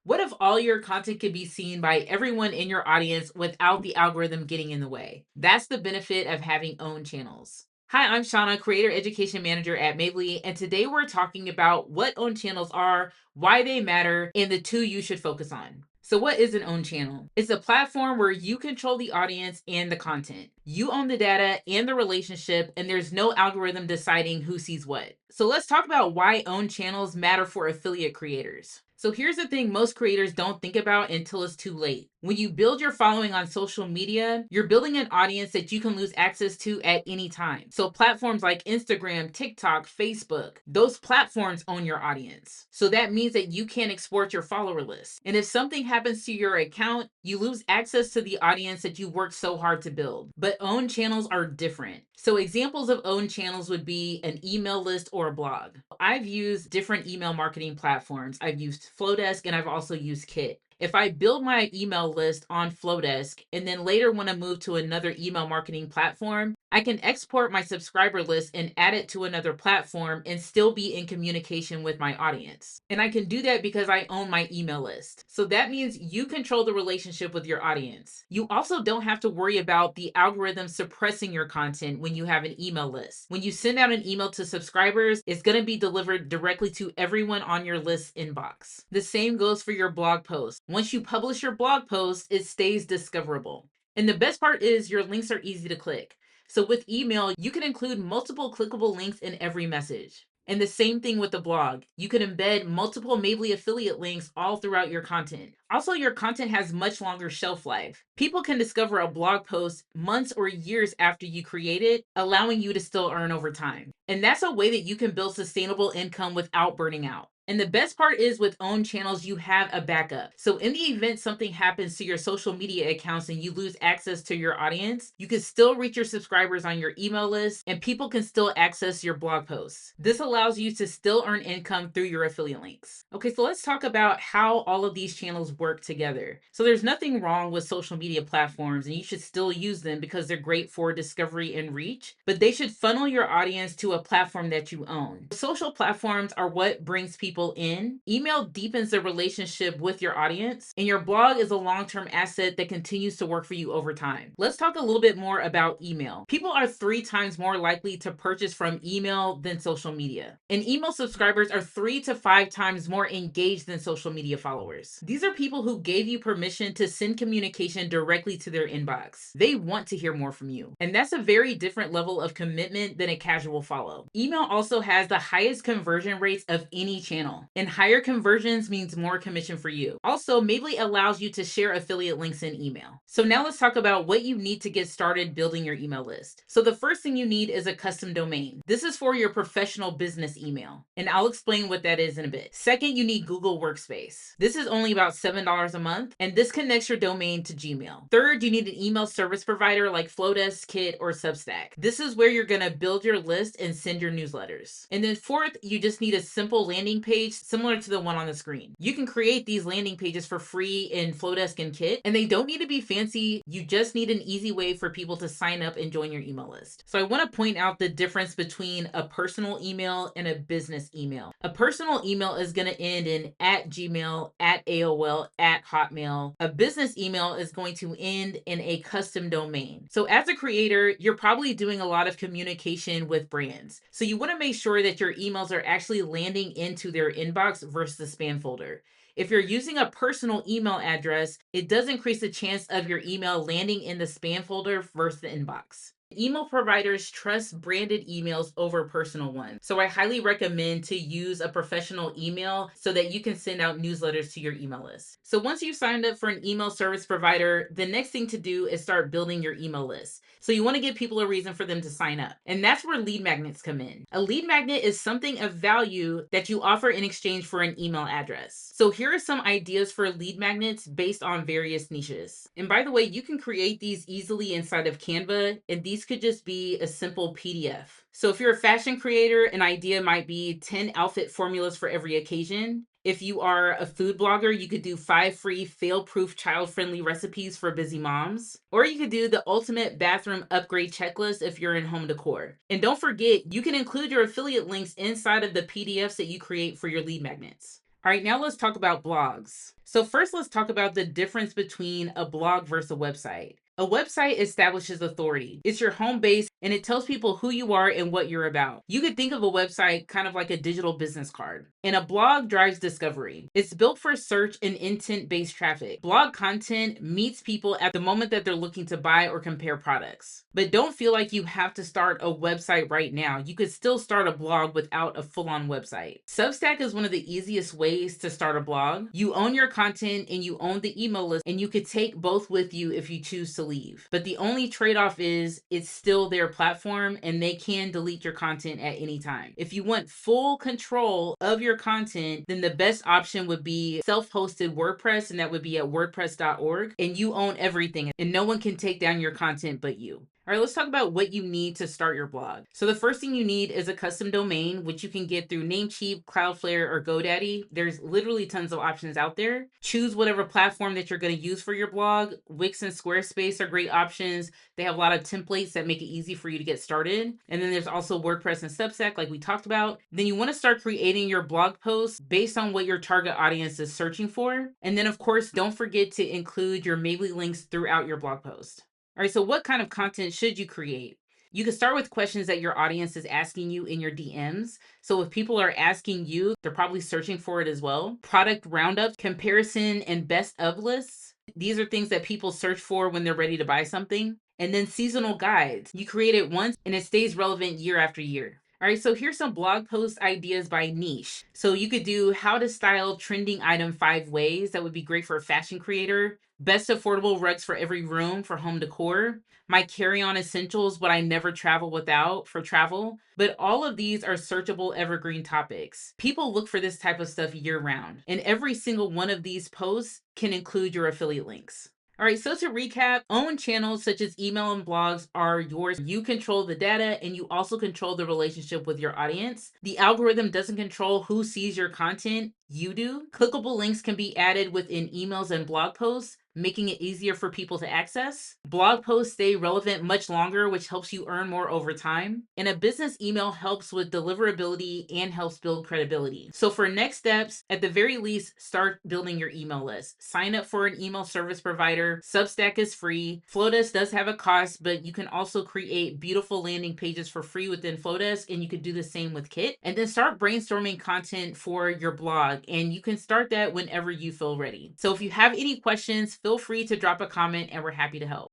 What if all your content could be seen by everyone in your audience without the algorithm getting in the way? That's the benefit of having own channels. Hi, I'm Shauna, Creator Education Manager at Mavely, and today we're talking about what own channels are, why they matter, and the two you should focus on. So, what is an own channel? It's a platform where you control the audience and the content. You own the data and the relationship, and there's no algorithm deciding who sees what. So, let's talk about why own channels matter for affiliate creators. So here's the thing most creators don't think about until it's too late. When you build your following on social media, you're building an audience that you can lose access to at any time. So platforms like Instagram, TikTok, Facebook, those platforms own your audience. So that means that you can't export your follower list. And if something happens to your account, you lose access to the audience that you worked so hard to build. But owned channels are different. So examples of owned channels would be an email list or a blog. I've used different email marketing platforms. I've used Flowdesk and I've also used Kit. If I build my email list on Flowdesk and then later want to move to another email marketing platform, I can export my subscriber list and add it to another platform and still be in communication with my audience. And I can do that because I own my email list. So that means you control the relationship with your audience. You also don't have to worry about the algorithm suppressing your content when you have an email list. When you send out an email to subscribers, it's going to be delivered directly to everyone on your list inbox. The same goes for your blog post. Once you publish your blog post, it stays discoverable. And the best part is your links are easy to click. So with email, you can include multiple clickable links in every message. And the same thing with the blog. You can embed multiple Mavely affiliate links all throughout your content. Also, your content has much longer shelf life. People can discover a blog post months or years after you create it, allowing you to still earn over time. And that's a way that you can build sustainable income without burning out. And the best part is with own channels, you have a backup. So in the event something happens to your social media accounts and you lose access to your audience, you can still reach your subscribers on your email list and people can still access your blog posts. This allows you to still earn income through your affiliate links. Okay, so let's talk about how all of these channels work together. So there's nothing wrong with social media platforms and you should still use them because they're great for discovery and reach, but they should funnel your audience to a platform that you own. Social platforms are what brings people in. Email deepens the relationship with your audience, and your blog is a long-term asset that continues to work for you over time. Let's talk a little bit more about email. People are 3 times more likely to purchase from email than social media. And email subscribers are 3 to 5 times more engaged than social media followers. These are people who gave you permission to send communication directly to their inbox. They want to hear more from you. And that's a very different level of commitment than a casual follow. Email also has the highest conversion rates of any channel. And higher conversions means more commission for you. Also, Mavely allows you to share affiliate links in email. So now let's talk about what you need to get started building your email list. So the first thing you need is a custom domain. This is for your professional business email, and I'll explain what that is in a bit. Second, you need Google Workspace. This is only about $7 a month, and this connects your domain to Gmail. Third, you need an email service provider like Flowdesk, Kit, or Substack. This is where you're gonna build your list and send your newsletters. And then fourth, you just need a simple landing page similar to the one on the screen. You can create these landing pages for free in Flowdesk and Kit, and they don't need to be fancy. You just need an easy way for people to sign up and join your email list. So I want to point out the difference between a personal email and a business email. A personal email is going to end in @Gmail, @AOL, @Hotmail. A business email is going to end in a custom domain. So as a creator, you're probably doing a lot of communication with brands. So you want to make sure that your emails are actually landing into their inbox versus the spam folder. If you're using a personal email address, it does increase the chance of your email landing in the spam folder versus the inbox. Email providers trust branded emails over personal ones. So I highly recommend to use a professional email so that you can send out newsletters to your email list. So once you've signed up for an email service provider, the next thing to do is start building your email list. So you want to give people a reason for them to sign up. And that's where lead magnets come in. A lead magnet is something of value that you offer in exchange for an email address. So here are some ideas for lead magnets based on various niches. And by the way, you can create these easily inside of Canva, and these could just be a simple PDF. So if you're a fashion creator, an idea might be 10 outfit formulas for every occasion. If you are a food blogger, you could do 5 free fail-proof child-friendly recipes for busy moms. Or you could do the ultimate bathroom upgrade checklist if you're in home decor. And don't forget, you can include your affiliate links inside of the PDFs that you create for your lead magnets. All right, now let's talk about blogs. So, first, let's talk about the difference between a blog versus a website. A website establishes authority. It's your home base and it tells people who you are and what you're about. You could think of a website kind of like a digital business card. And a blog drives discovery. It's built for search and intent based traffic. Blog content meets people at the moment that they're looking to buy or compare products. But don't feel like you have to start a website right now. You could still start a blog without a full on website. Substack is one of the easiest ways to start a blog. You own your content and you own the email list, and you could take both with you if you choose to leave. But the only trade off is it's still their platform and they can delete your content at any time. If you want full control of your content, then the best option would be self-hosted WordPress, and that would be at wordpress.org, and you own everything and no one can take down your content but you. All right, let's talk about what you need to start your blog. So the first thing you need is a custom domain, which you can get through Namecheap, Cloudflare, or GoDaddy. There's literally tons of options out there. Choose whatever platform that you're going to use for your blog. Wix and Squarespace are great options. They have a lot of templates that make it easy for you to get started. And then there's also WordPress and Substack, like we talked about. Then you want to start creating your blog posts based on what your target audience is searching for. And then, of course, don't forget to include your Mavely links throughout your blog post. All right, so what kind of content should you create? You can start with questions that your audience is asking you in your DMs. So if people are asking you, they're probably searching for it as well. Product roundups, comparison, and best of lists. These are things that people search for when they're ready to buy something. And then seasonal guides. You create it once and it stays relevant year after year. All right, so here's some blog post ideas by niche. So you could do how to style trending item 5 ways. That would be great for a fashion creator. Best affordable rugs for every room for home decor. My carry-on essentials, what I never travel without for travel. But all of these are searchable evergreen topics. People look for this type of stuff year round. And every single one of these posts can include your affiliate links. All right, so to recap, own channels such as email and blogs are yours. You control the data and you also control the relationship with your audience. The algorithm doesn't control who sees your content, you do. Clickable links can be added within emails and blog posts, making it easier for people to access. Blog posts stay relevant much longer, which helps you earn more over time. And a business email helps with deliverability and helps build credibility. So for next steps, at the very least, start building your email list. Sign up for an email service provider. Substack is free. Flowdesk does have a cost, but you can also create beautiful landing pages for free within Flowdesk, and you could do the same with Kit. And then start brainstorming content for your blog, and you can start that whenever you feel ready. So if you have any questions, feel free to drop a comment and we're happy to help.